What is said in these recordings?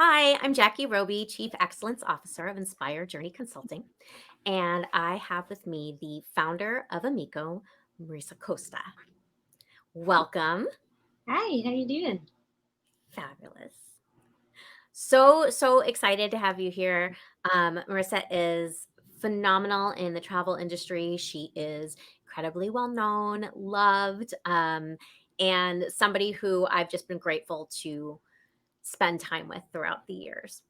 Hi, I'm Jackie Roby, Chief Excellence Officer of Inspire Journey Consulting, and I have with me the founder of AMIKO, Marisa Costa. Welcome. Hi, how you doing? Fabulous. So excited to have you here. Marissa is phenomenal in the travel industry. She is incredibly well known, loved, and somebody who I've just been grateful to spend time with throughout the years.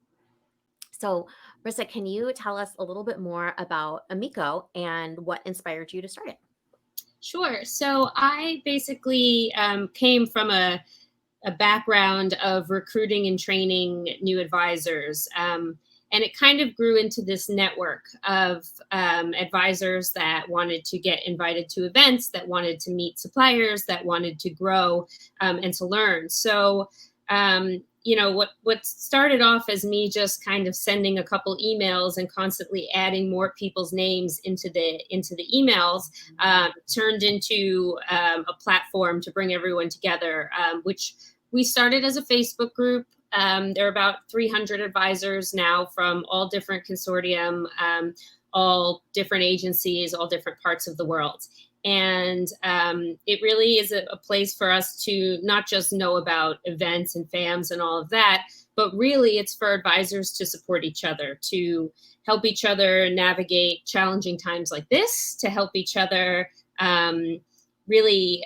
So, Marissa, can you tell us a little bit more about AMIKO and what inspired you to start it? Sure. So I basically came from a background of recruiting and training new advisors. And it kind of grew into this network of advisors that wanted to get invited to events, that wanted to meet suppliers, that wanted to grow and to learn. So, what started off as me just kind of sending a couple emails and constantly adding more people's names into the emails turned into a platform to bring everyone together, which we started as a Facebook group. There are about 300 advisors now from all different consortium, all different agencies, all different parts of the world. And it really is a place for us to not just know about events and FAMs and all of that, but really it's for advisors to support each other, to help each other navigate challenging times like this, to help each other really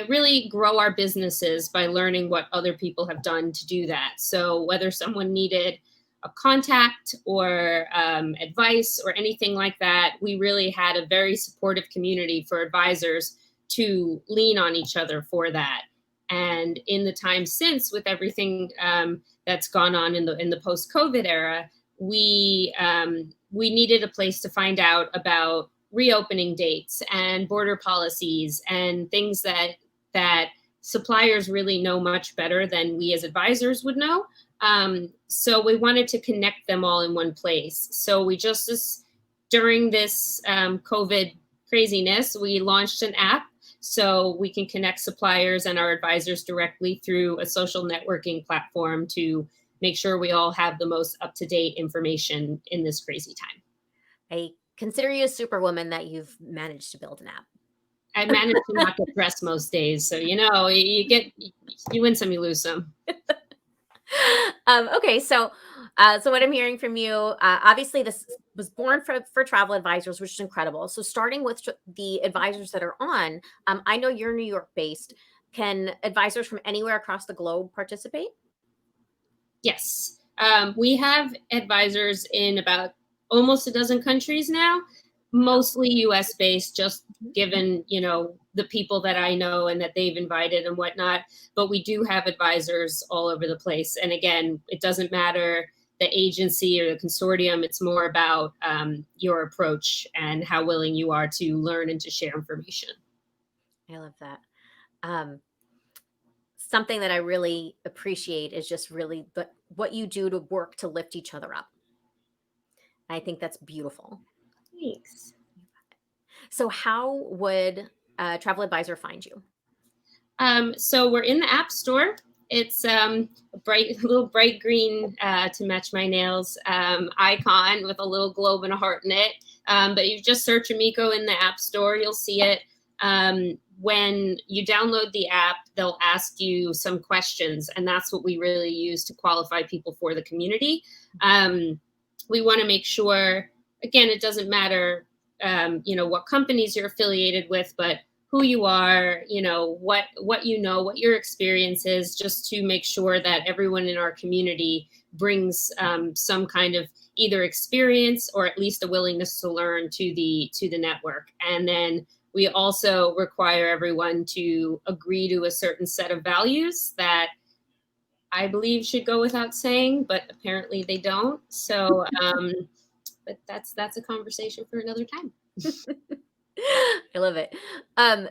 really grow our businesses by learning what other people have done to do that. So whether someone needed a contact or advice or anything like that, we really had a very supportive community for advisors to lean on each other for that. And in the time since, with everything that's gone on in the post-COVID era, we needed a place to find out about reopening dates and border policies and things that suppliers really know much better than we as advisors would know. So we wanted to connect them all in one place. So during this COVID craziness, we launched an app so we can connect suppliers and our advisors directly through a social networking platform to make sure we all have the most up-to-date information in this crazy time. I consider you a superwoman that you've managed to build an app. I managed to not get dressed most days, so you win some, you lose some. Okay, so what I'm hearing from you, obviously this was born for travel advisors, which is incredible. So starting with the advisors that are on, I know you're New York based. Can advisors from anywhere across the globe participate? Yes. We have advisors in about almost a dozen countries now, mostly US based, just given, the people that I know and that they've invited and whatnot. But we do have advisors all over the place. And again, it doesn't matter the agency or the consortium, it's more about your approach and how willing you are to learn and to share information. I love that. Um, Something that I really appreciate is just really what you do to work to lift each other up. I think that's beautiful. Thanks. So how would a travel advisor find you? So we're in the App Store. It's a little bright green to match my nails icon with a little globe and a heart in it. But you just search AMIKO in the App Store, you'll see it. When you download the app, they'll ask you some questions, and that's what we really use to qualify people for the community. We want to make sure, again, it doesn't matter, what companies you're affiliated with, but who you are, what what your experience is, just to make sure that everyone in our community brings some kind of either experience or at least a willingness to learn to the network. And then we also require everyone to agree to a certain set of values that I believe should go without saying, but apparently they don't. So, but that's a conversation for another time. I love it.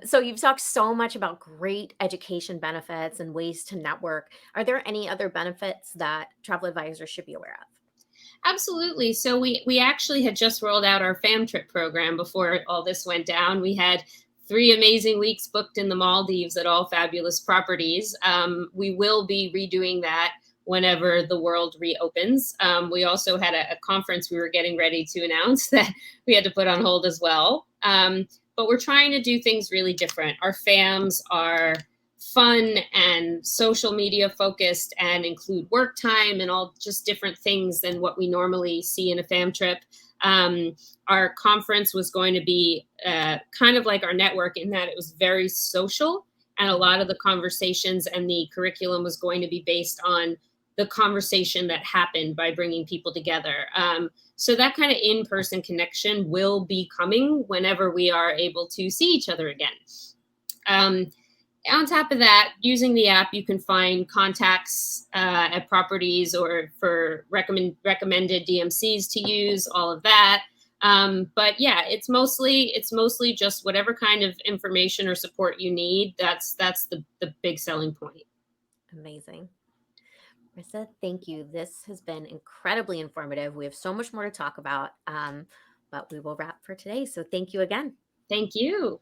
So you've talked so much about great education benefits and ways to network. Are there any other benefits that travel advisors should be aware of? Absolutely. So we actually had just rolled out our fam trip program before all this went down. We had 3 amazing weeks booked in the Maldives at all fabulous properties. We will be redoing that whenever the world reopens. We also had a conference we were getting ready to announce that we had to put on hold as well. But we're trying to do things really different. Our FAMs are fun and social media focused and include work time and all just different things than what we normally see in a FAM trip. Our conference was going to be kind of like our network in that it was very social, and a lot of the conversations and the curriculum was going to be based on the conversation that happened by bringing people together. So that kind of in-person connection will be coming whenever we are able to see each other again. On top of that, using the app, you can find contacts at properties or for recommended DMCs to use, all of that. But yeah, it's mostly just whatever kind of information or support you need. That's the big selling point. Amazing. Marissa, thank you. This has been incredibly informative. We have so much more to talk about, but we will wrap for today. So thank you again. Thank you.